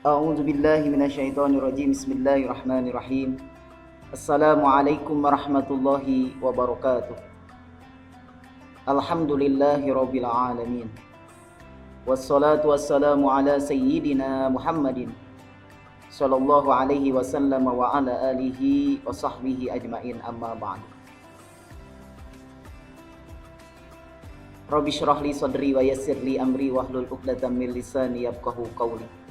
A'udzu billahi minasyaitonir rajim. Bismillahirrahmanirrahim. Assalamualaikum warahmatullahi wabarakatuh. Alhamdulillahi rabbil alamin. Wassalatu wassalamu ala sayyidina Muhammadin sallallahu alaihi wasallam wa ala alihi wa sahbihi ajmain, amma ba'du. Rabbi shrah li sadri wa yassir li amri wahlul 'uqdatam min lisani yafqahu qawli.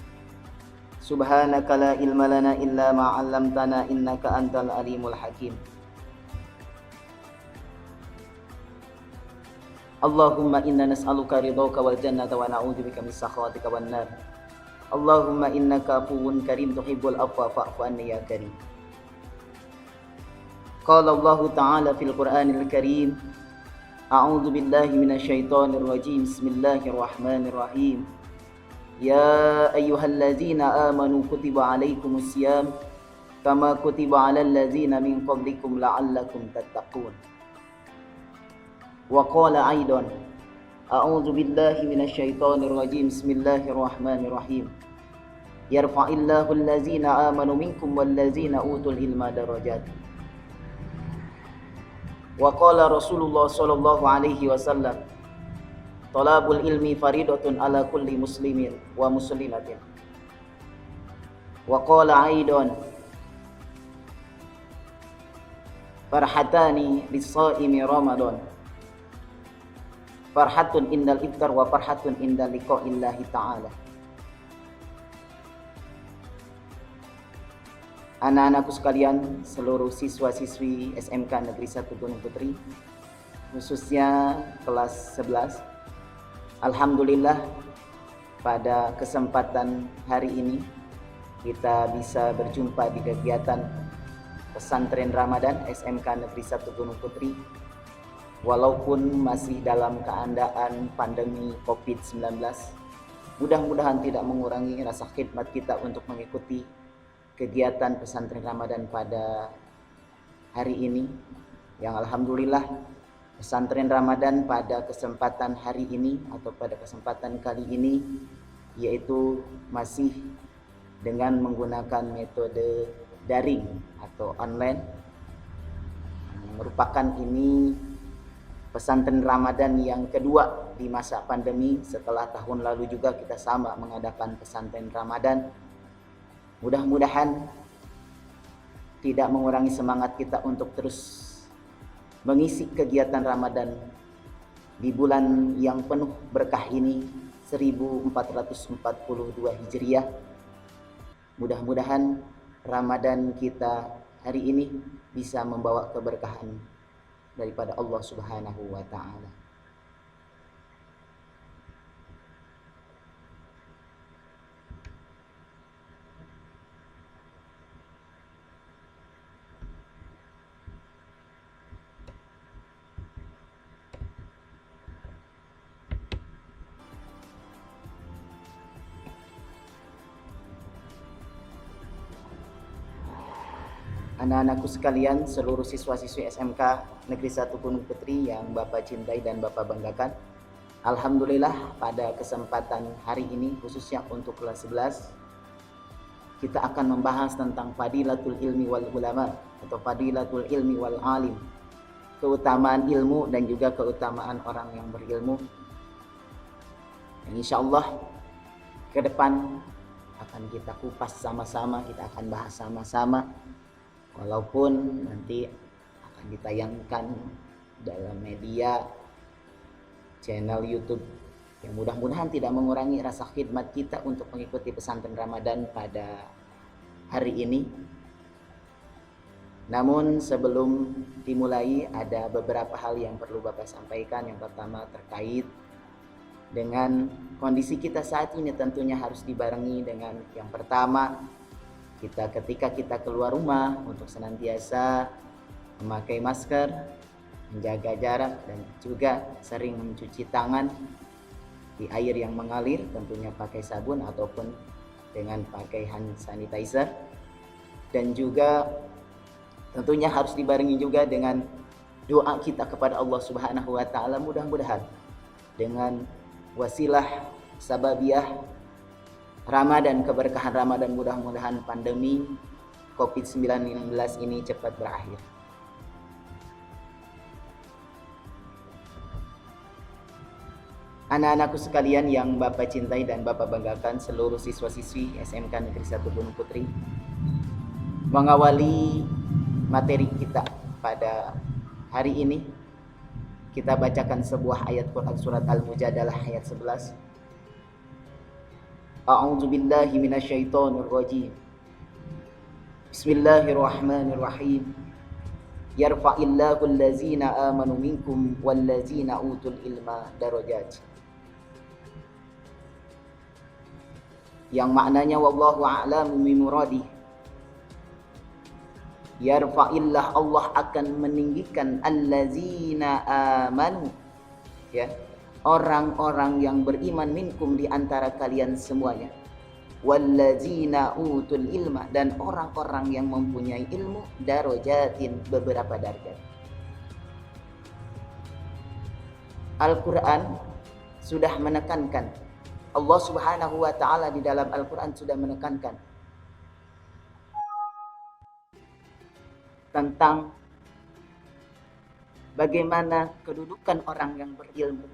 Subhanaka la ilma lana illa ma 'allamtana innaka antal alimul hakim. Allahumma inna nas'aluka ridhaka wal jannata wa na'udzubika min sakhatika wan nar. Allahumma innaka afuwun karim tuhibbul afwa fa'fu anni ya karim. Qala Allah ta'ala fil Qur'anil Karim, a'udzu billahi minasyaitonir rajim. Bismillahirrahmanirrahim. Ya ayyuhalladzina amanu kutiba alaikumus syiyam kama kutiba alal ladzina min qablikum la'allakum tattaqun. Wa qala aidan, a'udzu billahi minasyaitonir rajim. Bismillahirrahmanirrahim. Yarfa'illahu alladzina amanu minkum walladzina utul ilma darajat. Wa qala Rasulullah sallallahu alaihi wasallam, talabul ilmi faridatun ala kulli muslimin wa muslimatin. Wa qala aidan, farhatani lis-shaimi ramadan, farhatun indal iftar wa farhatun indal liqa'illahi ta'ala. Anak-anakku sekalian, seluruh siswa-siswi SMK Negeri 1 Gunung Putri, khususnya kelas 11, alhamdulillah pada kesempatan hari ini kita bisa berjumpa di kegiatan pesantren Ramadan SMK Negeri 1 Gunung Putri. Walaupun masih dalam keadaan pandemi COVID-19, mudah-mudahan tidak mengurangi rasa khidmat kita untuk mengikuti kegiatan pesantren Ramadan pada hari ini, yang alhamdulillah pesantren Ramadan pada kesempatan hari ini atau pada kesempatan kali ini yaitu masih dengan menggunakan metode daring atau online, yang merupakan ini pesantren Ramadan yang kedua di masa pandemi. Setelah tahun lalu juga kita sama mengadakan pesantren Ramadan. Mudah-mudahan tidak mengurangi semangat kita untuk terus mengisi kegiatan Ramadan di bulan yang penuh berkah ini, 1442 Hijriah. Mudah-mudahan Ramadan kita hari ini bisa membawa keberkahan daripada Allah Subhanahu wa ta'ala. Anak-anakku sekalian, seluruh siswa-siswi SMK Negeri 1 Gunung Putri yang Bapak cintai dan Bapak banggakan, alhamdulillah pada kesempatan hari ini khususnya untuk kelas 11 kita akan membahas tentang fadilatul ilmi wal ulama atau fadilatul ilmi wal alim, keutamaan ilmu dan juga keutamaan orang yang berilmu. Dan insyaallah ke depan akan kita kupas sama-sama, kita akan bahas sama-sama. Walaupun nanti akan ditayangkan dalam media channel YouTube, yang mudah-mudahan tidak mengurangi rasa khidmat kita untuk mengikuti pesantren Ramadan pada hari ini. Namun sebelum dimulai ada beberapa hal yang perlu Bapak sampaikan. Yang pertama terkait dengan kondisi kita saat ini, tentunya harus dibarengi dengan yang pertama, ketika kita keluar rumah untuk senantiasa memakai masker, menjaga jarak, dan juga sering mencuci tangan di air yang mengalir, tentunya pakai sabun ataupun dengan pakai hand sanitizer. Dan juga tentunya harus dibarengi juga dengan doa kita kepada Allah Subhanahu wa ta'ala. Mudah-mudahan dengan wasilah sababiah Ramadan, keberkahan Ramadan, mudah-mudahan pandemi COVID-19 ini cepat berakhir. Anak-anakku sekalian yang Bapak cintai dan Bapak banggakan, seluruh siswa-siswi SMK Negeri 1 Gunung Putri, mengawali materi kita pada hari ini, kita bacakan sebuah ayat Quran surat Al-Mujadalah ayat 11. A'udzu billahi minasyaitonir rajim. Bismillahirrahmanirrahim. Yarfa'illahu allazina amanu minkum wallazina utul ilma darajat. Yang maknanya wallahu a'lamu bimuradi. Yarfa'illah, Allah akan meninggikan allazina amanu, ya, orang-orang yang beriman minkum di antara kalian semuanya, wallazina utul ilma, dan orang-orang yang mempunyai ilmu, darajatin, beberapa derajat. Al-Quran sudah menekankan, Allah Subhanahu wa ta'ala di dalam Al-Quran sudah menekankan tentang bagaimana kedudukan orang yang berilmu,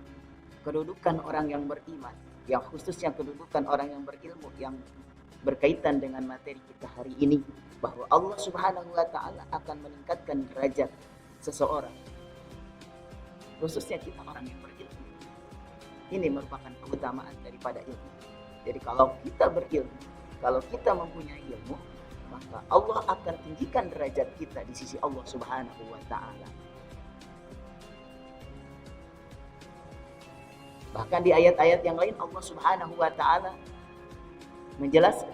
kedudukan orang yang beriman, yang khususnya kedudukan orang yang berilmu yang berkaitan dengan materi kita hari ini, bahwa Allah Subhanahu wa ta'ala akan meningkatkan derajat seseorang, khususnya kita orang yang berilmu. Ini merupakan keutamaan daripada ilmu. Jadi kalau kita berilmu, kalau kita mempunyai ilmu, maka Allah akan tinggikan derajat kita di sisi Allah Subhanahu wa ta'ala. Bahkan di ayat-ayat yang lain Allah Subhanahu wa ta'ala menjelaskan,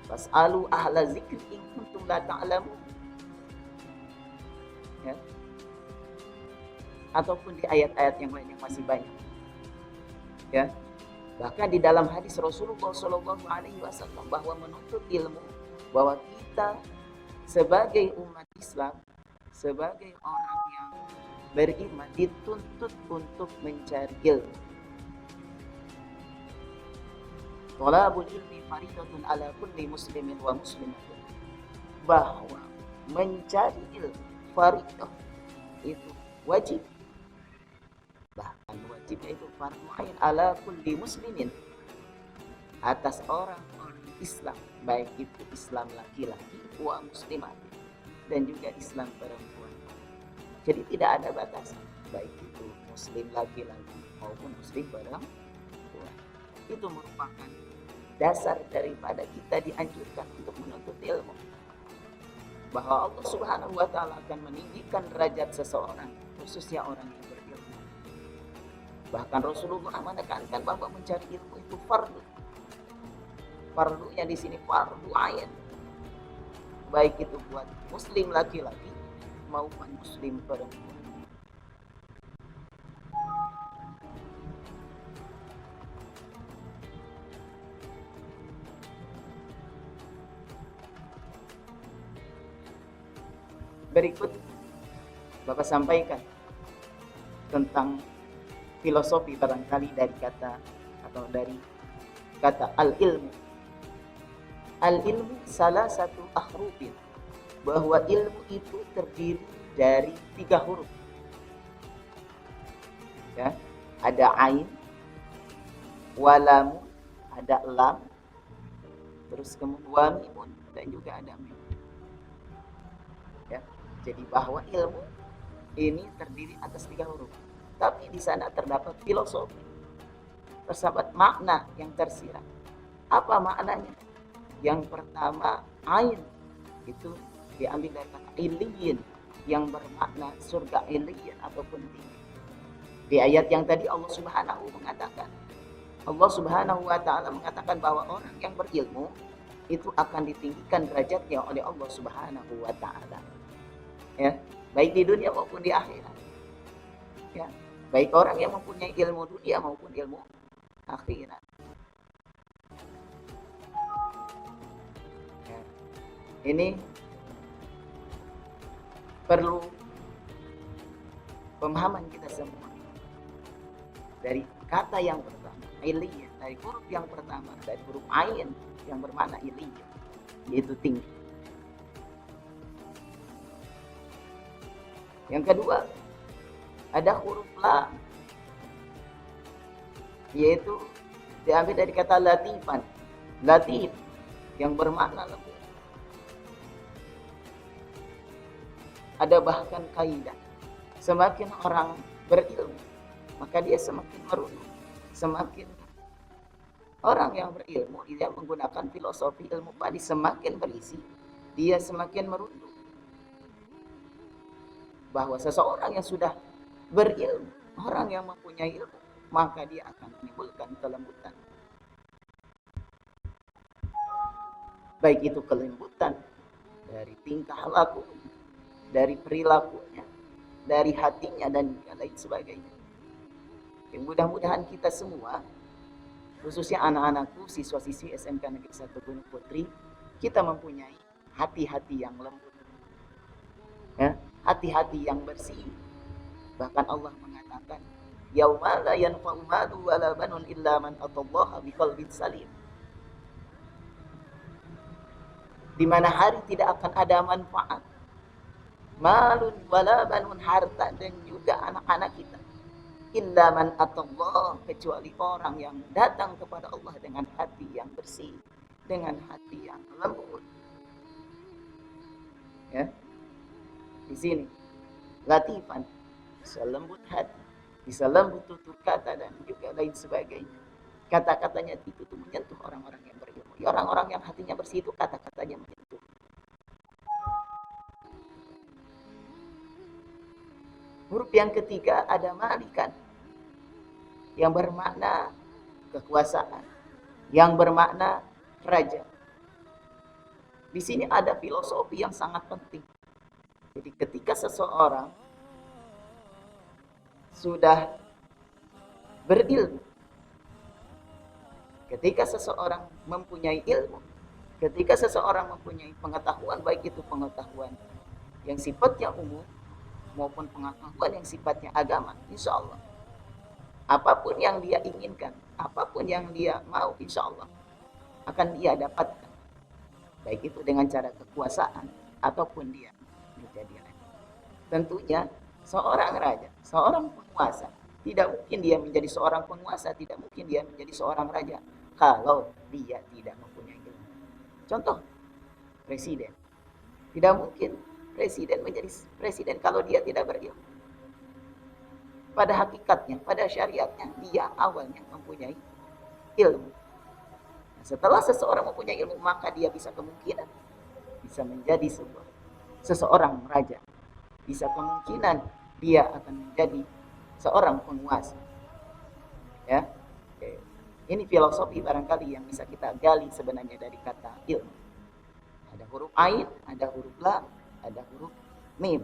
fas'alu ahla zikri in kuntum la ta'lamun. Ya. Ataupun di ayat-ayat yang lain yang masih banyak. Ya. Bahkan di dalam hadis Rasulullah Shallallahu alaihi wasallam bahwa menuntut ilmu, bahwa kita sebagai umat Islam, sebagai orang yang beriman dituntut untuk mencari ilmu. Thalabul ilmi faridatun ala kulli muslimin wa muslimatin. Bahwa mencari ilmu faridah itu wajib. Bahkan wajibnya itu fardu ain ala kulli muslimin, atas orang-orang Islam, baik itu Islam laki-laki wa muslimatin, dan juga Islam perempuan. Jadi tidak ada batasan, baik itu muslim laki-laki maupun muslim perempuan. Itu merupakan dasar daripada kita dianjurkan untuk menuntut ilmu, bahwa Allah Subhanahu wa ta'ala akan meninggikan derajat seseorang, khususnya orang yang berilmu. Bahkan Rasulullah menekankan bahwa mencari ilmu itu fardu. Fardunya di sini fardu ain, baik itu buat muslim laki-laki maupun muslim perempuan. Berikut Bapak sampaikan tentang filosofi barangkali dari kata atau dari kata al-ilmu. Al-ilmu salah satu ahrufin, bahwa ilmu itu terdiri dari 3 huruf. Ya, ada ain, walam, ada lam, terus kemudian mimun, dan juga ada mim. Ya, jadi bahwa ilmu ini terdiri atas 3 huruf. Tapi di sana terdapat filosofi, terdapat makna yang tersirat. Apa maknanya? Yang pertama, ain itu diambil dari kata iliyin, yang bermakna surga iliyin ataupun tinggi. Di ayat yang tadi Allah Subhanahu wa ta'ala mengatakan bahwa orang yang berilmu itu akan ditinggikan derajatnya oleh Allah Subhanahu wa ta'ala. Ya, baik di dunia maupun di akhirat. Ya, baik orang yang mempunyai ilmu dunia maupun ilmu akhirat. Ya. Ini perlu pemahaman kita semua dari kata yang pertama, iliyah, dari huruf yang pertama, dari huruf ain yang bermakna iliyah, yaitu tinggi. Yang kedua, ada huruf lam, yaitu diambil dari kata latifan, latif yang bermakna lembut. Ada bahkan kaidah, semakin orang berilmu, maka dia semakin merunduk. Semakin orang yang berilmu, dia menggunakan filosofi ilmu padi, semakin berisi, dia semakin merunduk. Bahwa seseorang yang sudah berilmu, orang yang mempunyai ilmu, maka dia akan menimbulkan kelembutan. Baik itu kelembutan dari tingkah laku, dari perilakunya, dari hatinya, dan lain sebagainya. Yang mudah-mudahan kita semua, khususnya anak-anakku, siswa-siswi SMK Negeri 1 Gunung Putri, kita mempunyai hati-hati yang lembut, ya, hati-hati yang bersih. Bahkan Allah mengatakan, yauma la yanfa'u malu wala banun illa man atallaha biqalbin salim. Di mana hari tidak akan ada manfaat, malun wala banun, harta dan juga anak-anak kita, illa man atallah, kecuali orang yang datang kepada Allah dengan hati yang bersih, dengan hati yang lembut. Ya, di sini latifan, bisa lembut hati, bisa lembut tutur kata, dan juga lain sebagainya. Kata-katanya itu tuh menyentuh orang-orang yang berilmu. Orang-orang yang hatinya bersih itu kata-katanya menyentuh. Huruf yang ketiga ada malikan, yang bermakna kekuasaan, yang bermakna raja. Di sini ada filosofi yang sangat penting. Jadi ketika seseorang sudah berilmu, ketika seseorang mempunyai ilmu, ketika seseorang mempunyai pengetahuan, baik itu pengetahuan yang sifatnya umum maupun pengetahuan yang sifatnya agama, insya Allah apapun yang dia inginkan, apapun yang dia mau, insya Allah akan dia dapatkan, baik itu dengan cara kekuasaan ataupun dia menjadi raja. Tentunya seorang raja, seorang penguasa, tidak mungkin dia menjadi seorang penguasa, tidak mungkin dia menjadi seorang raja kalau dia tidak mempunyai ilmu. Contoh, presiden. Tidak mungkin presiden menjadi presiden kalau dia tidak berilmu. Pada hakikatnya, pada syariatnya, dia awalnya mempunyai ilmu. Nah, setelah seseorang mempunyai ilmu, maka dia bisa kemungkinan bisa menjadi seseorang raja. Bisa kemungkinan dia akan menjadi seorang penguasa. Ya, ini filosofi barangkali yang bisa kita gali sebenarnya dari kata ilmu. Ada huruf ain, ada huruf lam, ada huruf mim.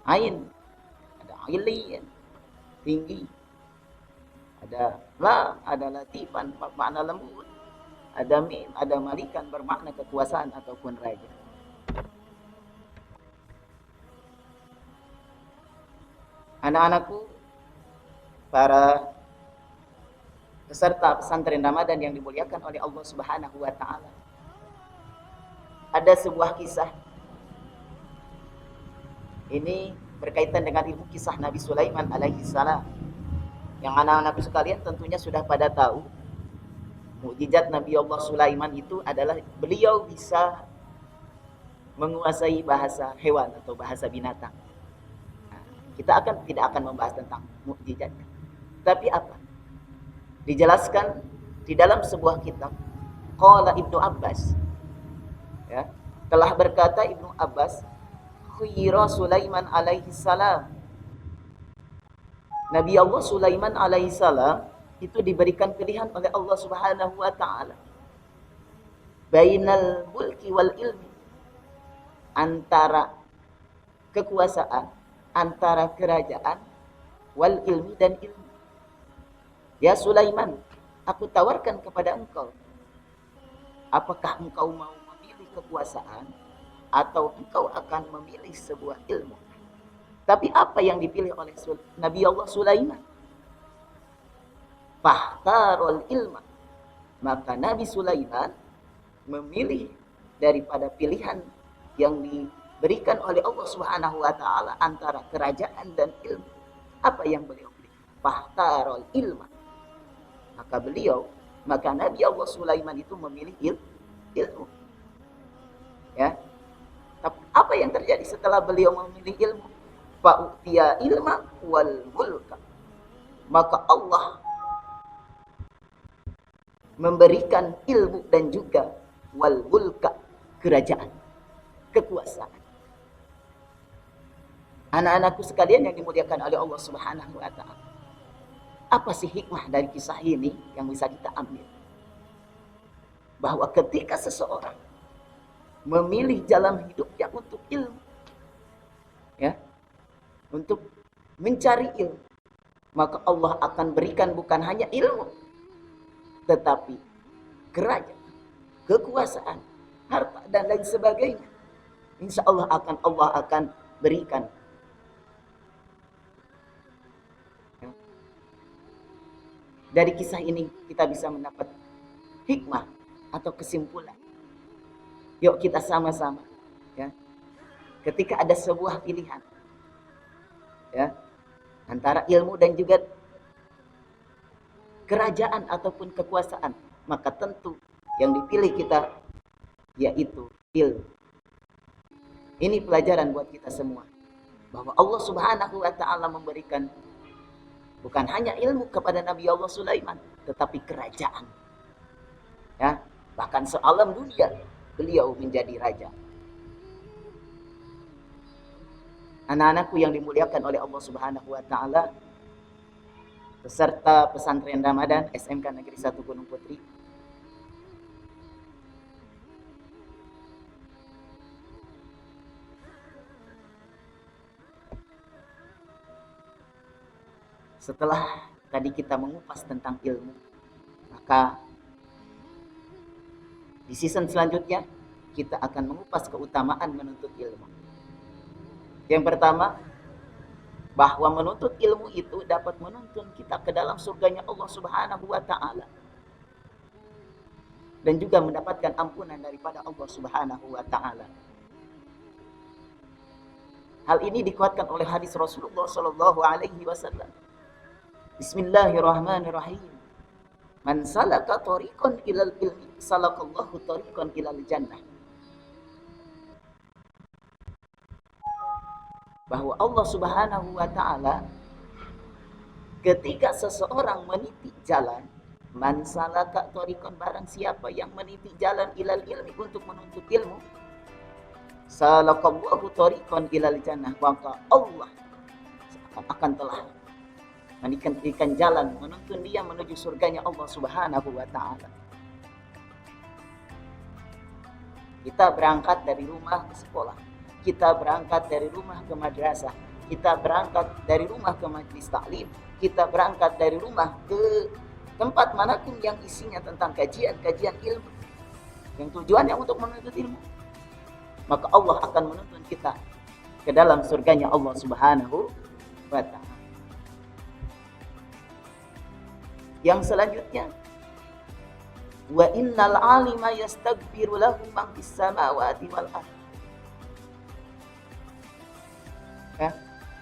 Ain, ada ailian, tinggi. Ada lam, ada latifan, bermakna lembut. Ada mim, ada malikan, bermakna kekuasaan ataupun raja. Anak-anakku, para peserta pesantren Ramadan yang dimuliakan oleh Allah Subhanahu wa taala. Ada sebuah kisah. Ini berkaitan dengan ilmu kisah Nabi Sulaiman alaihi salam. Yang anak-anakku sekalian tentunya sudah pada tahu, mukjizat Nabi Allah Sulaiman itu adalah beliau bisa menguasai bahasa hewan atau bahasa binatang. Nah, kita tidak akan membahas tentang mukjizatnya. Tapi apa? Dijelaskan di dalam sebuah kitab. Qala Ibnu Abbas, ya, telah berkata Ibnu Abbas, khuyira Sulaiman alaihi salam. Nabi Allah Sulaiman alaihi salam itu diberikan pilihan oleh Allah Subhanahu wa taala bainal mulki wal ilmi, antara kekuasaan, antara kerajaan, wal ilmi, dan ilmu. Ya Sulaiman, aku tawarkan kepada engkau, apakah engkau mau memilih kekuasaan atau engkau akan memilih sebuah ilmu? Tapi apa yang dipilih oleh Nabi Allah Sulaiman? Fahtarul ilma. Maka Nabi Sulaiman memilih daripada pilihan yang diberikan oleh Allah Subhanahu wa taala antara kerajaan dan ilmu. Apa yang beliau pilih? Fahtarul ilma. Maka Nabi Allah Sulaiman itu memilih ilmu. Ya. Tapi apa yang terjadi setelah beliau memilih ilmu? Fa'utiya ilma wal mulka. Maka Allah memberikan ilmu dan juga wal mulka, kerajaan, kekuasaan. Anak-anakku sekalian yang dimuliakan oleh Allah Subhanahu wa taala. Apa sih hikmah dari kisah ini yang bisa kita ambil? Bahwa ketika seseorang memilih jalan hidupnya untuk ilmu, ya, untuk mencari ilmu, maka Allah akan berikan bukan hanya ilmu, tetapi kerajaan, kekuasaan, harta dan lain sebagainya. Insya Allah akan berikan. Dari kisah ini kita bisa mendapat hikmah atau kesimpulan. Yuk kita sama-sama, ya. Ketika ada sebuah pilihan, ya, antara ilmu dan juga kerajaan ataupun kekuasaan, maka tentu yang dipilih kita yaitu ilmu. Ini pelajaran buat kita semua, bahwa Allah Subhanahu wa taala memberikan bukan hanya ilmu kepada Nabi Allah Sulaiman, tetapi kerajaan. Ya, bahkan sealam dunia beliau menjadi raja. Anak-anakku yang dimuliakan oleh Allah Subhanahu wa taala, peserta pesantren Ramadan SMK Negeri 1 Gunung Putri. Setelah tadi kita mengupas tentang ilmu, maka di season selanjutnya kita akan mengupas keutamaan menuntut ilmu. Yang pertama, bahwa menuntut ilmu itu dapat menuntun kita ke dalam surganya Allah Subhanahu wa taala. Dan juga mendapatkan ampunan daripada Allah Subhanahu wa taala. Hal ini dikuatkan oleh hadis Rasulullah sallallahu alaihi wasallam. Bismillahirrahmanirrahim. Man salaka tariqan ilal ilmi, salakallahu tariqan ilal jannah. Bahwa Allah Subhanahu wa taala ketika seseorang meniti jalan, man salaka tariqan, barang siapa yang meniti jalan ilal ilmi, untuk menuntut ilmu, salakallahu tariqan ilal jannah, maka Allah akan telah menitikan jalan, menuntun dia menuju surganya Allah Subhanahu wa taala. Kita berangkat dari rumah ke sekolah, kita berangkat dari rumah ke madrasah, kita berangkat dari rumah ke majelis taklim, kita berangkat dari rumah ke tempat manapun yang isinya tentang kajian-kajian ilmu, yang tujuannya untuk menuntut ilmu, maka Allah akan menuntun kita ke dalam surganya Allah Subhanahu wa taala. Yang selanjutnya, wa innal alima yastaghfiru lahu man fis samawati wal ardh. Ya,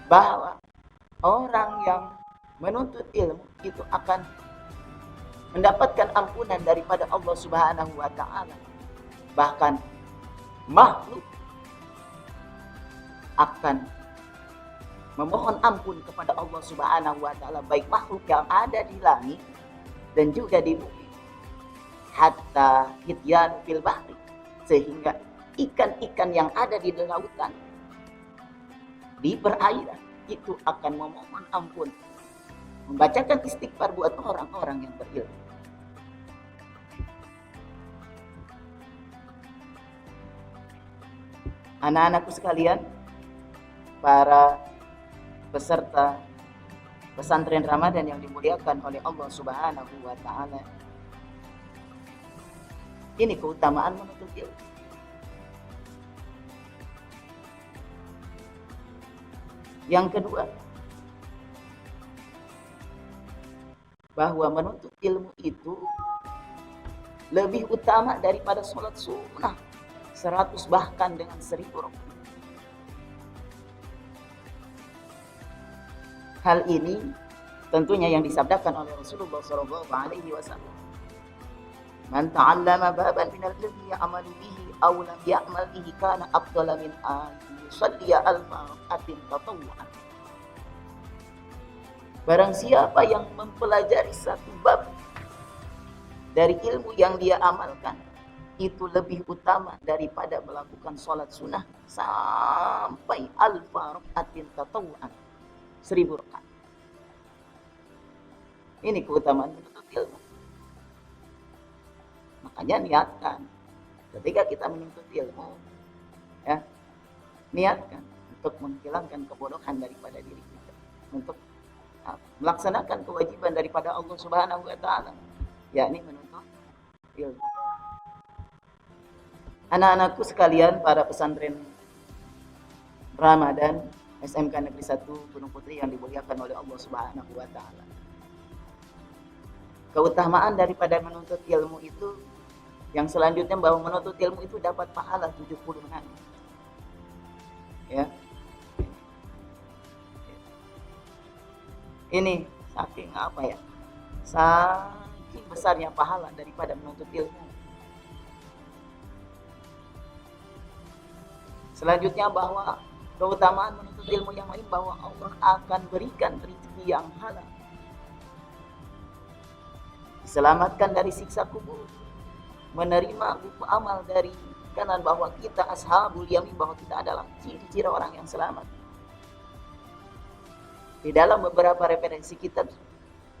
bahwa orang yang menuntut ilmu itu akan mendapatkan ampunan daripada Allah Subhanahu wa taala. Bahkan makhluk akan memohon ampun kepada Allah Subhanahu wa taala, baik makhluk yang ada di langit dan juga di bumi. Hatta hityan fil bahri, sehingga ikan-ikan yang ada di lautan, di perairan, itu akan memohon ampun, membacakan istighfar buat orang-orang yang berilmu. Anak-anakku sekalian, para peserta pesantren Ramadan yang dimuliakan oleh Allah Subhanahu wa taala, ini keutamaan menuntut ilmu. Yang kedua, bahwa menuntut ilmu itu lebih utama daripada sholat sunnah 100 bahkan dengan 1000 rakaat. Hal ini tentunya yang disabdakan oleh Rasulullah SAW. Man ta'allama baban min al-ilmi ya'malu bihi aw lam ya'mal bihi kana afdala min an yusalli alfa rak'atin tatawwu'an. Barang siapa yang mempelajari satu bab dari ilmu yang dia amalkan, itu lebih utama daripada melakukan sholat sunnah sampai alfa rak'atin tatawwu'an, 1000 rakaat. Ini keutamaan menuntut ilmu. Makanya niatkan ketika kita menuntut ilmu, ya, niatkan untuk menghilangkan kebodohan daripada diri kita, untuk melaksanakan kewajiban daripada Allah Subhanahu wa taala, yakni menuntut ilmu. Anak-anakku sekalian, para pesantren Ramadan SMK Negeri 1 Gunung Putri yang dimuliakan oleh Allah Subhanahu wa taala. Keutamaan daripada menuntut ilmu itu yang selanjutnya, bahwa menuntut ilmu itu dapat pahala 70 hari. Ya. Ini saking apa ya? Saking besarnya pahala daripada menuntut ilmu. Selanjutnya, bahwa keutamaan menuntut ilmu yang lain, bahwa Allah akan berikan rezeki yang halal, diselamatkan dari siksa kubur, menerima buku amal dari kanan, bahwa kita ashabul yamin, bahwa kita adalah ciri-ciri orang yang selamat. Di dalam beberapa referensi kitab,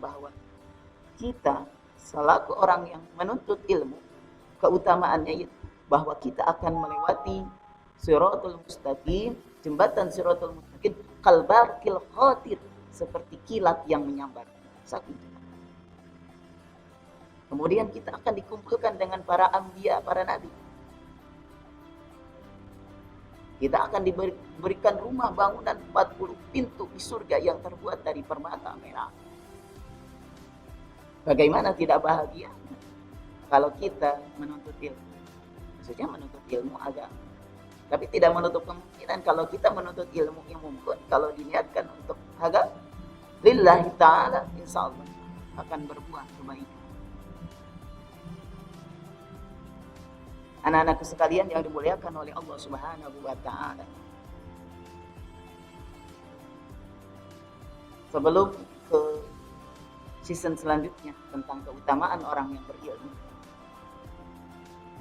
bahwa kita selaku orang yang menuntut ilmu, keutamaannya itu bahwa kita akan melewati Shiratul Mustaqim, jembatan Shiratul Mustaqim, kalbarqil khatir, seperti kilat yang menyambar. Kemudian kita akan dikumpulkan dengan para anbiya, para nabi. Kita akan diberikan rumah bangunan 40 pintu di surga yang terbuat dari permata merah. Bagaimana tidak bahagia kalau kita menuntut ilmu? Maksudnya menuntut ilmu agama. Tapi tidak menutup kemungkinan kalau kita menuntut ilmu yang mungkin, kalau diniatkan untuk agama, lillahi ta'ala, insya Allah akan berbuah kebaikan. Anak-anakku sekalian yang dimuliakan oleh Allah Subhanahu wa taala. Sebelum ke season selanjutnya tentang keutamaan orang yang berilmu,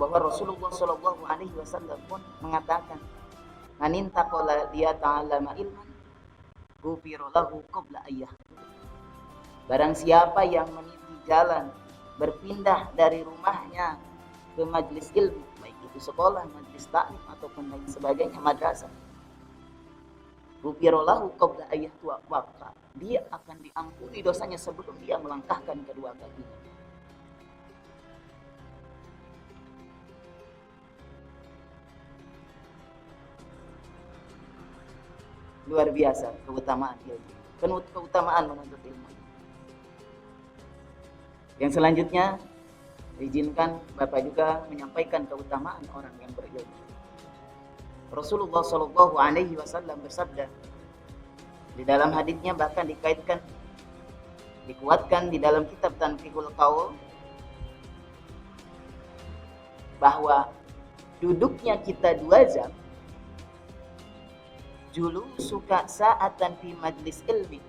bahwa Rasulullah Shallallahu alaihi wasallam pun mengatakan, "Man intaqala liya ta'allama ilman, ghufira lahu qabla ayyah." Barang siapa yang meniti jalan berpindah dari rumahnya ke majelis ilmu, baik itu sekolah, majelis taklim ataupun lain sebagainya, madrasah, ghufira lahu qabla ayyah, maka dia akan diampuni dosanya sebelum dia melangkahkan kedua kakinya. Luar biasa keutamaan ilmu, keutamaan menuntut ilmu. Yang selanjutnya, izinkan Bapak juga menyampaikan keutamaan orang yang berilmu. Rasulullah Shallallahu alaihi wasallam bersabda di dalam hadisnya, bahkan dikuatkan di dalam kitab Tanqihul Qaul, bahwa duduknya kita 2 jam, julusuka sa'atan fi majlis ilmi,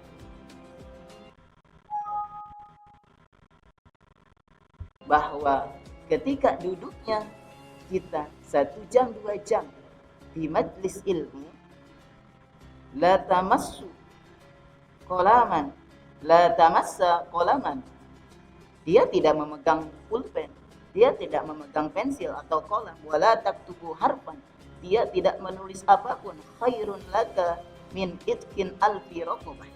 bahwa ketika duduknya kita 1 jam 2 jam di majlis ilmu, la tamassu qalaman, la tamassa qalaman, dia tidak memegang pulpen, dia tidak memegang pensil atau kolam, wala taktubu harfan, dia tidak menulis apapun, khairun laka min itkin alfi raqabah,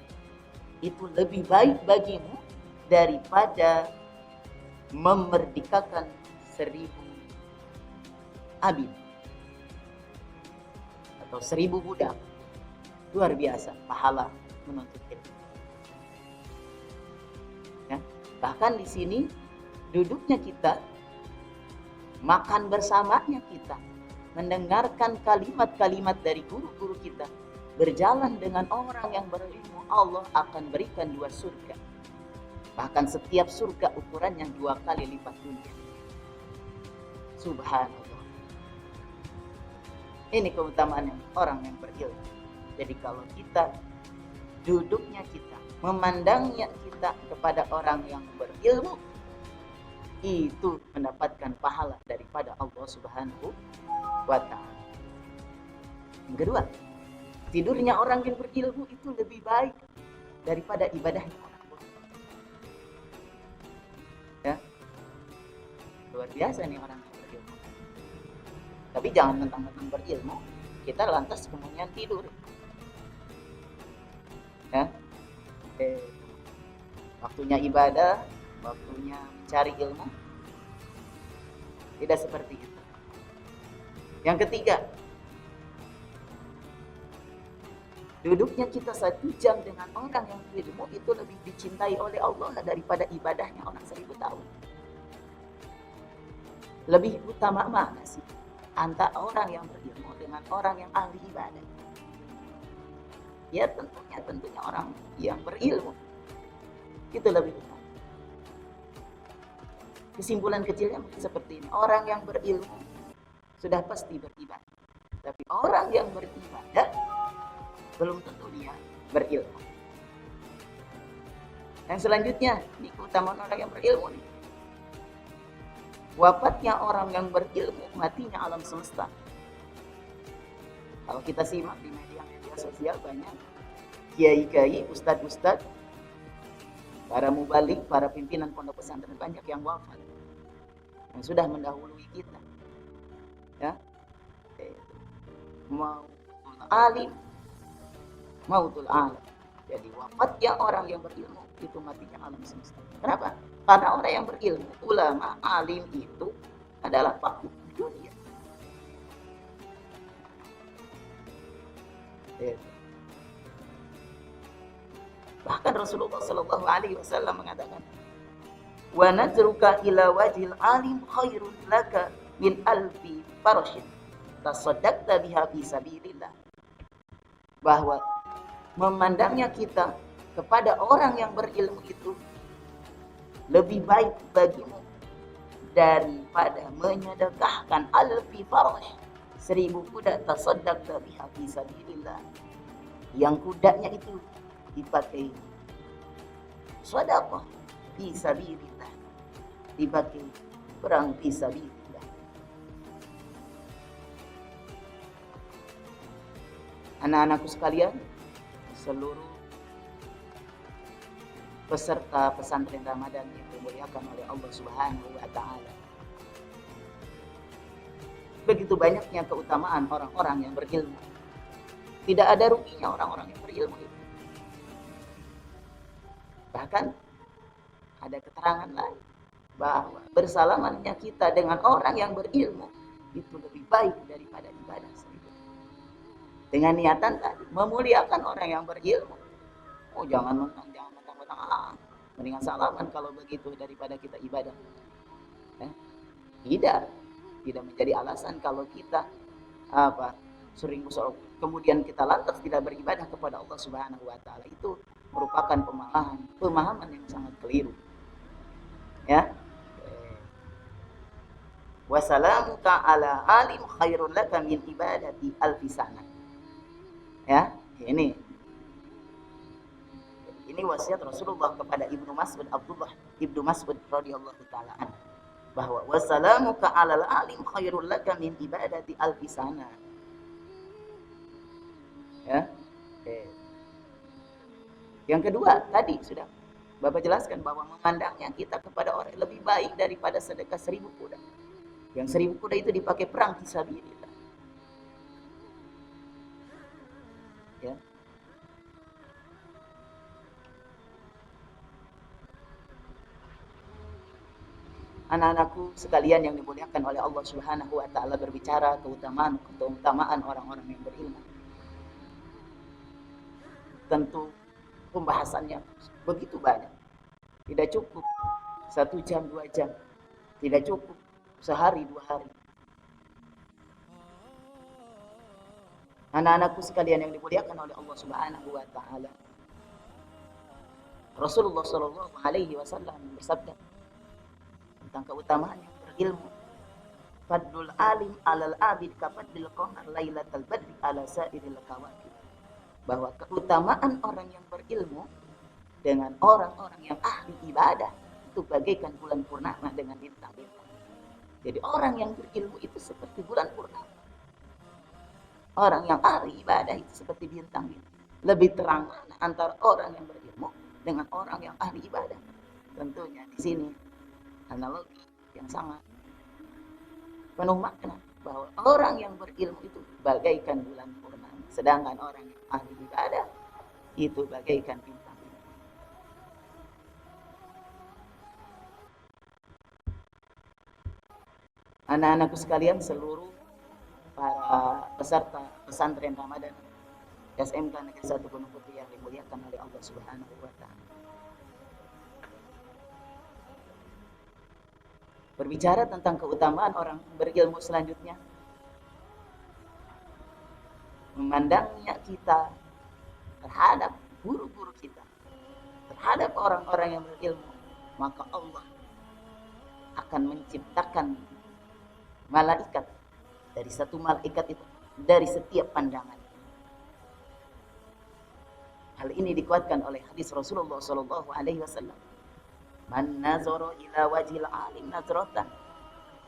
itu lebih baik bagimu daripada memerdekakan 1000 abid atau 1000 budak. Luar biasa pahala menuntut ilmu. Ya. Bahkan di sini duduknya kita, makan bersamanya kita, mendengarkan kalimat-kalimat dari guru-guru kita, berjalan dengan orang yang berilmu, Allah akan berikan 2 surga. Bahkan setiap surga ukurannya 2 kali lipat dunia. Subhanallah. Ini keutamaan orang yang berilmu. Jadi kalau kita, duduknya kita, memandangnya kita kepada orang yang berilmu, itu mendapatkan pahala daripada Allah Subhanahu wa ta'ala. Yang kedua, tidurnya orang yang berilmu itu lebih baik daripada ibadahnya orang bodoh. Ya, luar biasa nih orang yang berilmu. Tapi jangan mentang-mentang berilmu kita lantas kemudian tidur. Ya, waktunya ibadah, waktunya mencari ilmu, tidak seperti itu. Yang ketiga, duduknya kita 1 jam dengan orang yang berilmu itu lebih dicintai oleh Allah daripada ibadahnya orang 1000 tahun. Lebih utama mana sih antara orang yang berilmu dengan orang yang ahli ibadah? Ya tentunya orang yang berilmu itu lebih utama. Kesimpulan kecilnya mungkin seperti ini. Orang yang berilmu sudah pasti beribadah. Tapi orang yang beribadah belum tentu dia berilmu. Yang selanjutnya, ini keutamaan orang yang berilmu nih. Wafatnya orang yang berilmu, matinya alam semesta. Kalau kita simak di media sosial banyak kiai-kiai, ustadz-ustadz, para mubalik, para pimpinan pondok pesantren banyak yang wafat, yang sudah mendahului kita. Ya, mautul alim, mautul alam. Jadi wafatnya orang yang berilmu itu matinya alam semesta. Kenapa? Karena orang yang berilmu, ulama, alim itu adalah fakir dunia. Bahkan Rasulullah Shallallahu Alaihi Wasallam mengatakan, wa nadruka ila wajhil alim khairun laka min alfi farashin tasaddaqta biha fi sabilillah. Bahwa memandangnya kita kepada orang yang berilmu itu lebih baik bagimu daripada menyedekahkan alfi farash, 1000 kuda tasaddaqta biha fi sabilillah, yang kudanya itu dipakai sedekah fi sabilillah, dipakai perang fi sabilillah. Anak-anakku sekalian, seluruh peserta pesantren Ramadan yang dimuliakan oleh Allah Subhanahu wa ta'ala, begitu banyaknya keutamaan orang-orang yang berilmu. Tidak ada ruginya orang-orang yang berilmu itu. Bahkan ada keterangan lain bahwa bersalamannya kita dengan orang yang berilmu itu lebih baik daripada ibadah sendiri. Dengan niatan tadi memuliakan orang yang berilmu. Oh, jangan mentang-mentang mendingan salaman kalau begitu daripada kita ibadah. Tidak menjadi alasan kalau kita sering musolok kemudian kita lantas tidak beribadah kepada Allah Subhanahu wa ta'ala. Itu merupakan pemahaman yang sangat keliru. Ya. Wassalamuka ala alim khairun laka min ibadati alfi sana. Ya, ini wasiat Rasulullah kepada Ibnu Mas'ud, Abdullah Ibnu Mas'ud radhiyallahu taala anhu, bahwa wassalamuka alal alim khairul laka min ibadati alfi sana. Ya. Yang kedua, tadi sudah Bapak jelaskan bahwa memandangnya kita kepada orang lebih baik daripada sedekah 1000 kuda. Yang 1000 kuda itu dipakai perang fisabilillah. Ya. Anak-anakku sekalian yang dimuliakan oleh Allah Subhanahu wa ta'ala, berbicara keutamaan orang-orang yang berilmu. Tentu pembahasannya begitu banyak. Tidak cukup 1 jam, 2 jam. Tidak cukup sehari, 2 hari. Anak-anakku sekalian yang dimuliakan oleh Allah Subhanahu wa taala. Rasulullah Shallallahu alaihi wasallam bersabda tentang keutamaan yang berilmu. Fadlul alim alal abid kafadlil qamar lailatal badri ala sairil kawakib. Bahwa keutamaan orang yang berilmu dengan orang-orang yang ahli ibadah itu bagaikan bulan purnama dengan bintang-bintang. Jadi orang yang berilmu itu seperti bulan purnama. Orang yang ahli ibadah itu seperti bintang-bintang. Lebih terang mana antara orang yang berilmu dengan orang yang ahli ibadah. Tentunya di sini analogi yang sangat penuh makna bahwa orang yang berilmu itu bagaikan bulan purnama, sedangkan orang yang ahli ibadah itu bagaikan bintang-bintang. Anak-anakku sekalian, seluruh para peserta pesantren Ramadan SMK Negeri 1 Gunung Putri yang dimuliakan oleh Allah Subhanahu wa taala. Berbicara tentang keutamaan orang berilmu selanjutnya, memandangnya kita terhadap guru-guru kita, terhadap orang-orang yang berilmu, maka Allah akan menciptakan malaikat. Dari satu malaikat itu, dari setiap pandangan. Hal ini dikuatkan oleh hadis Rasulullah Sallallahu Alaihi Wasallam. Man nazara ila wajhil alim nazratan,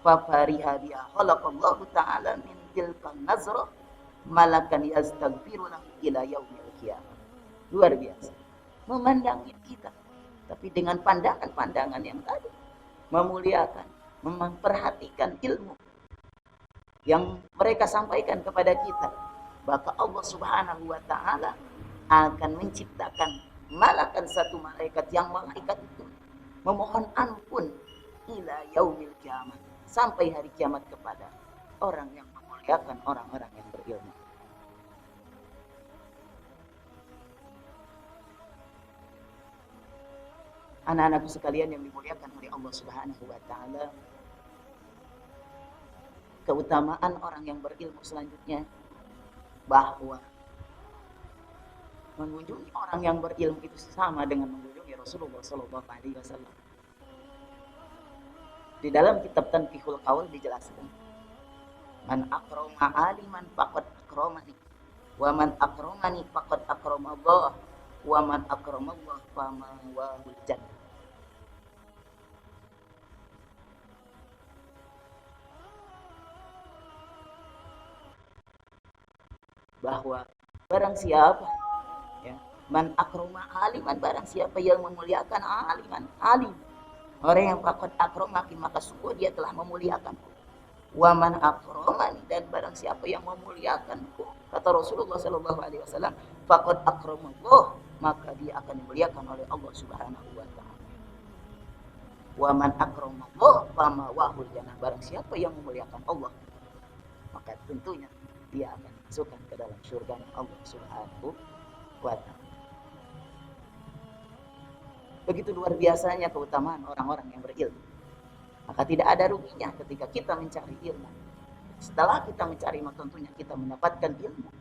fafariha biha khalaqallahu ta'ala min tilkan nazrah malakan yastaghfiru lahu ila yaumil qiyamah. Luar biasa. Memandangnya kita, tapi dengan pandangan-pandangan yang tadi, memuliakan, memperhatikan ilmu yang mereka sampaikan kepada kita, maka Allah Subhanahu wa taala akan menciptakan malakan satu malaikat, yang malaikat itu memohon ampun ila yaumil kiamat, sampai hari kiamat, kepada orang yang memuliakan orang-orang yang berilmu. Anak-anakku sekalian yang dimuliakan oleh Allah Subhanahu wa taala, keutamaan orang yang berilmu selanjutnya bahwa mengunjungi orang yang berilmu itu sama dengan mengunjungi Rasulullah Sallallahu Alaihi Wasallam. Di dalam kitab Tanqihul Qaul dijelaskan, man akroma aliman faqad akramani, wa man akramani faqad akramallah, wa man akramallah fama wahul jannah. Bahwa barang siapa, ya, man akroma aliman, barang siapa yang memuliakan aliman, alim, orang yang faqad akramaki, maka sungguh dia telah memuliakanku. Wa man akramani, dan barang siapa yang memuliakanku, kata Rasulullah Sallallahu Alaihi Wasallam, faqad akramallah, maka dia akan dimuliakan oleh Allah Subhanahu wa taala. Wa man akramallah fama wahul jannah, barang siapa yang memuliakan Allah, maka tentunya dia akan masukkan ke dalam surga Allah Subhanahu wa taala. Begitu luar biasanya keutamaan orang-orang yang berilmu. Maka tidak ada ruginya ketika kita mencari ilmu. Setelah kita mencari, maka tentunya kita mendapatkan ilmu,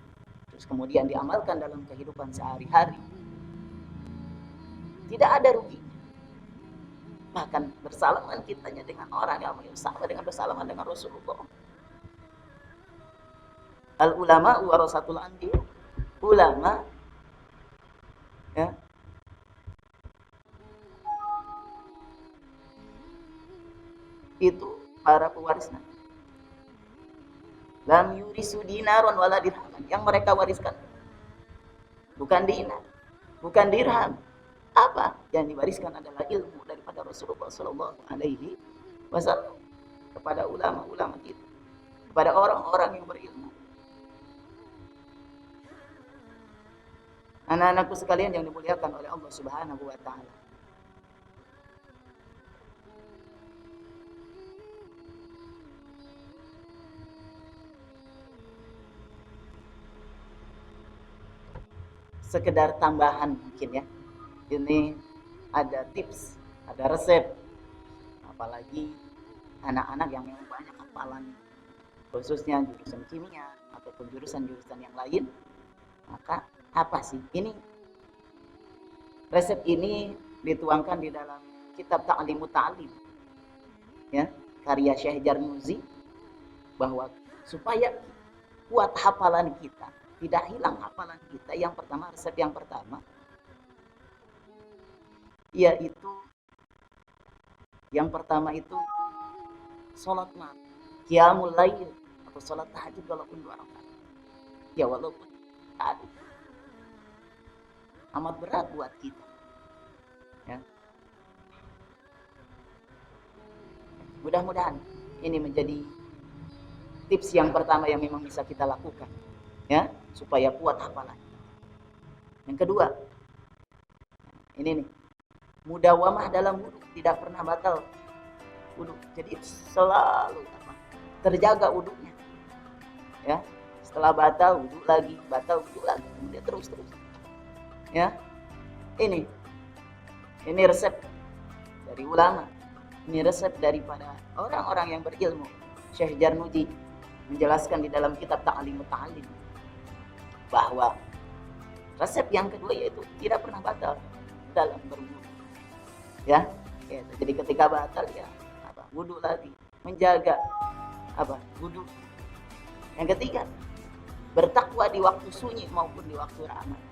terus kemudian diamalkan dalam kehidupan sehari-hari. Tidak ada ruginya. Bahkan bersalaman kitanya dengan orang yang sama dengan bersalaman dengan Rasulullah. Al ulama warasatul anbiya, ulama, ya, itu para pewaris Nabi. Lam yurisu dinaron wala dirhaman, yang mereka wariskan bukan dinar, bukan dirham. Apa yang diwariskan adalah ilmu daripada Rasulullah Sallallahu Alaihi Wasallam kepada ulama-ulama kita, kepada orang-orang yang berilmu. Anak-anakku sekalian yang dimuliakan oleh Allah Subhanahu wa taala. Sekedar tambahan mungkin ya. Ini ada tips ada resep, apalagi anak-anak yang memang banyak hafalan, khususnya jurusan kimia ataupun jurusan-jurusan yang lain. Maka apa sih ini, resep ini dituangkan di dalam kitab Ta'limut Ta'lim, ya, karya Syekh Jarnuzi, bahwa supaya kuat hafalan kita, tidak hilang hafalan kita, yang pertama, resep yang pertama yaitu itu sholat malam, qiyamul lail atau sholat tahajud walaupun 2 rakaat. Ya walaupun tadi amat berat buat kita. Ya. Mudah-mudahan ini menjadi tips yang pertama yang memang bisa kita lakukan, ya, supaya kuat hafalan. Yang kedua, ini nih, mudawamah dalam wudhu, tidak pernah batal wudhu. Jadi selalu terjaga wudhunya, ya. Setelah batal wudhu lagi, kemudian terus. Ya, ini resep dari ulama, ini resep daripada orang-orang yang berilmu. Syekh Jarnuji menjelaskan di dalam kitab Ta'limut Ta'lim bahwa resep yang kedua yaitu tidak pernah batal dalam berwudu. Ya, jadi ketika batal ya wudu lagi, menjaga wudu. Yang ketiga, bertakwa di waktu sunyi maupun di waktu ramai,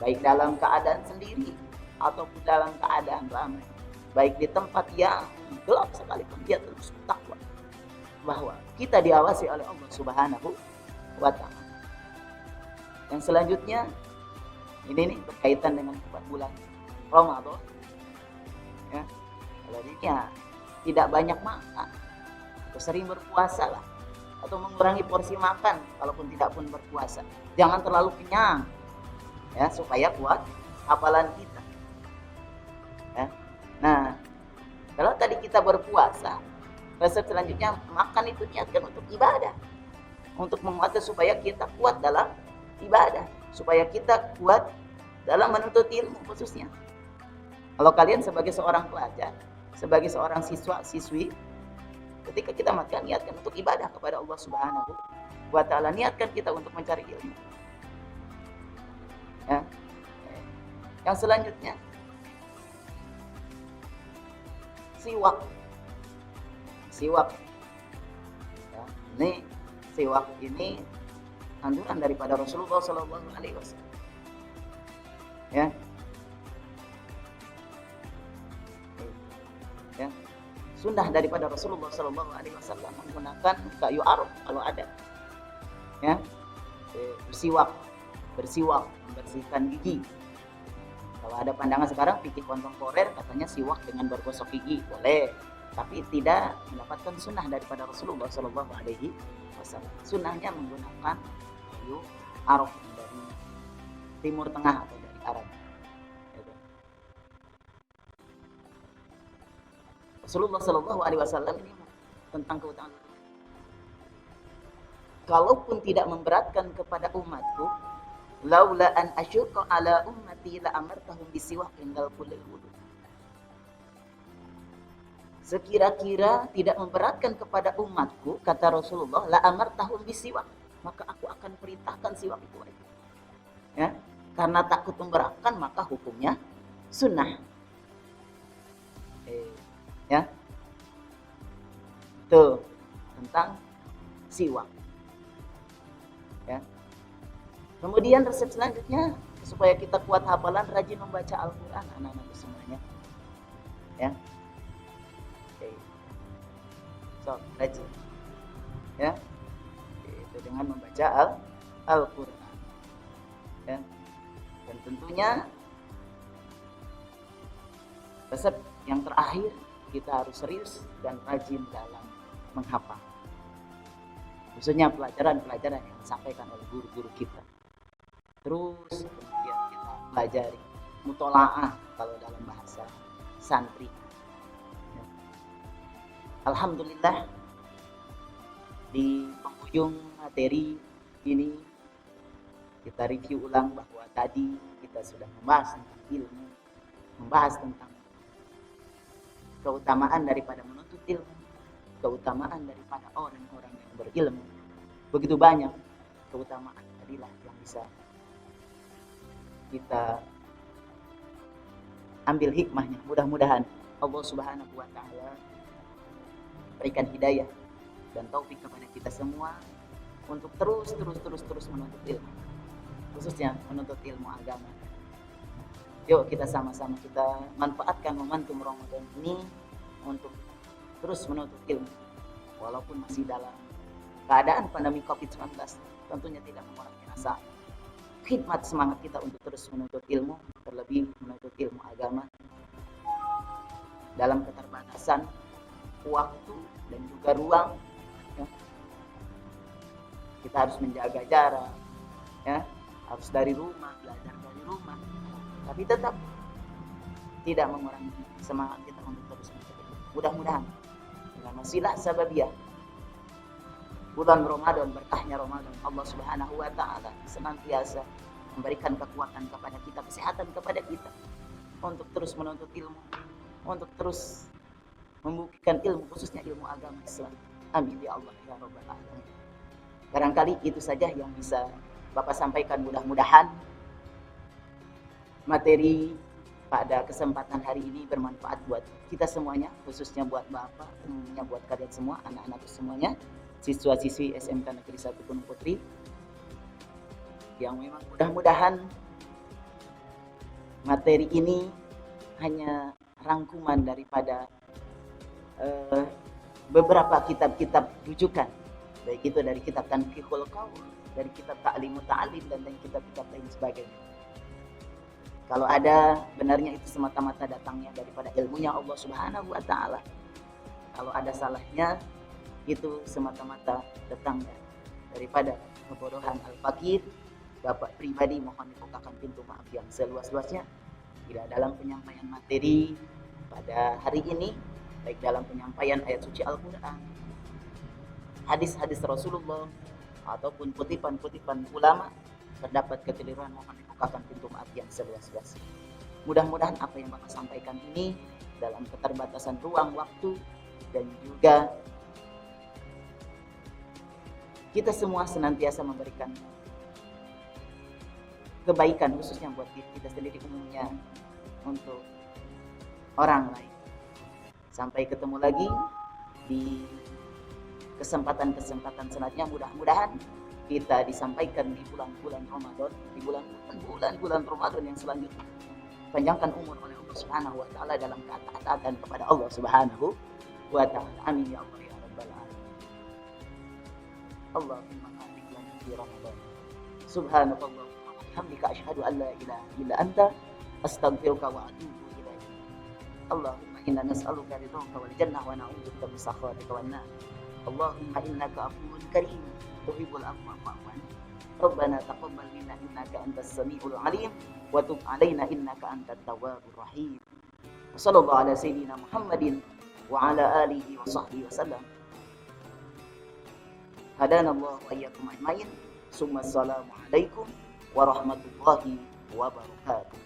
baik dalam keadaan sendiri ataupun dalam keadaan ramai, baik di tempat yang gelap sekalipun dia terus bertakwa bahwa kita diawasi oleh Allah Subhanahu wa Ta'ala. Yang selanjutnya ini nih berkaitan dengan bulan Ramadan, ya, selanjutnya tidak banyak makan atau sering berpuasa lah, atau mengurangi porsi makan kalaupun tidak pun berpuasa. Jangan terlalu kenyang, ya, supaya kuat hafalan kita, ya. Nah, kalau tadi kita berpuasa, resep selanjutnya makan itu niatkan untuk ibadah, untuk menguatkan supaya kita kuat dalam ibadah, supaya kita kuat dalam menuntut ilmu khususnya. Kalau kalian sebagai seorang pelajar, sebagai seorang siswa-siswi, ketika kita makan, niatkan untuk ibadah kepada Allah Subhanahu wa Ta'ala, niatkan kita untuk mencari ilmu. Ya. Yang selanjutnya, siwak. Ya, ini siwak ini anjuran daripada Rasulullah Sallallahu Alaihi Wasallam. Ya. Ya, sunnah daripada Rasulullah Sallallahu Alaihi Wasallam menggunakan kayu arok kalau ada, ya, bersiwak, membersihkan gigi. Kalau ada pandangan sekarang fikih kontemporer katanya siwak dengan bergosok gigi boleh, tapi tidak mendapatkan sunnah daripada Rasulullah Sallallahu Alaihi Wasallam. Sunnahnya menggunakan kayu arok dari Timur Tengah atau dari Arab. Rasulullah Shallallahu Alaihi Wasallam ini tentang keutamaan. Kalaupun tidak memberatkan kepada umatku, laula an asyqa ala ummati la amartahum bisiwak indal kulli wudu. Sekira-kira tidak memberatkan kepada umatku, kata Rasulullah, la amartahum bisiwak, maka aku akan perintahkan siwak itu aja. Ya, karena takut memberatkan maka hukumnya sunnah. Ya, itu tentang siwak, ya. Kemudian resep selanjutnya supaya kita kuat hafalan, rajin membaca Al-Quran, anak-anak semuanya, ya. Oke. So, rajin, ya, itu dengan membaca Al-Quran, ya. Dan tentunya resep yang terakhir, kita harus serius dan rajin dalam menghafal, khususnya pelajaran-pelajaran yang disampaikan oleh guru-guru kita. Terus kemudian kita pelajari mutolaah kalau dalam bahasa santri. Alhamdulillah, di penghujung materi ini kita review ulang bahwa tadi kita sudah membahas tentang ilmu, membahas tentang keutamaan daripada menuntut ilmu, keutamaan daripada orang-orang yang berilmu. Begitu banyak keutamaan fadilah yang bisa kita ambil hikmahnya. Mudah-mudahan Allah Subhanahu wa taala berikan hidayah dan taufik kepada kita semua untuk terus menuntut ilmu, khususnya menuntut ilmu agama. Yuk kita sama-sama kita manfaatkan momentum Ramadan ini untuk terus menuntut ilmu. Walaupun masih dalam keadaan pandemi COVID-19, tentunya tidak mengurangi rasa khidmat semangat kita untuk terus menuntut ilmu, terlebih menuntut ilmu agama dalam keterbatasan waktu dan juga ruang. Ya. Kita harus menjaga jarak, ya, harus dari rumah, belajar dari rumah, tapi tetap tidak mengurangi semangat kita untuk terus menuntut ilmu. Mudah-mudahan dengan wasilah sababiyah bulan Ramadan, berkahnya Ramadan, Allah Subhanahu wa taala senantiasa memberikan kekuatan kepada kita, kesehatan kepada kita untuk terus menuntut ilmu, untuk terus membuktikan ilmu, khususnya ilmu agama Islam. Amin ya Allah ya rabbal alamin. Barangkali itu saja yang bisa Bapak sampaikan. Mudah-mudahan materi pada kesempatan hari ini bermanfaat buat kita semuanya, khususnya buat Bapak, umumnya buat kalian semua, anak-anak semuanya, siswa-siswi SMK Negeri 1 Gunung Putri, yang memang mudah-mudahan materi ini hanya rangkuman daripada beberapa kitab-kitab rujukan, baik itu dari kitab Tanqiqul Qaul, dari kitab Ta'limut Ta'lim, dan dari kitab-kitab lain sebagainya. Kalau ada benarnya itu semata-mata datangnya daripada ilmunya Allah Subhanahu wa taala. Kalau ada salahnya itu semata-mata datangnya daripada kebodohan al-fakir. Bapak pribadi mohon dibukakan pintu maaf yang seluas-luasnya bila dalam penyampaian materi pada hari ini, baik dalam penyampaian ayat suci Al-Quran, hadis-hadis Rasulullah, ataupun kutipan-kutipan ulama, terdapat kekeliruan, mohon dibukakan pintu maaf yang seluas-luasnya. Mudah-mudahan apa yang Bapak sampaikan ini dalam keterbatasan ruang, waktu, dan juga kita semua senantiasa memberikan kebaikan, khususnya buat diri kita sendiri, umumnya untuk orang lain. Sampai ketemu lagi di kesempatan-kesempatan selanjutnya. Mudah-mudahan kita disampaikan di bulan-bulan Ramadan, di bulan-bulan Ramadan yang selanjutnya. Panjangkan umur oleh Allah Subhanahu wa taala dalam ketaatan kepada Allah Subhanahu wa taala. Amin ya Allah ya rabbal alamin. Allahumma barik lana fi Ramadan. Subhanallah. Alhamdulillah, asyhadu an la ilaha illa anta, astaghfiruka wa atubu ilaik. Allahumma inna nas'aluka ridhaka wal jannah wa na'udzubika min sakhatika wan nar. Allahumma innaka afuwwun karim tuhibbul afwa fa'fu anna. Rabbana taqabbal minna innaka antas samiul alim wa tub 'alaina innaka antat tawwabur rahim. Wa sallallahu ala sayyidina Muhammadin wa ala alihi wa sahbihi wasallam. Hadana Allah wa iyyakum ajmain. Summa assalamu alaikum warahmatullahi wabarakatuh.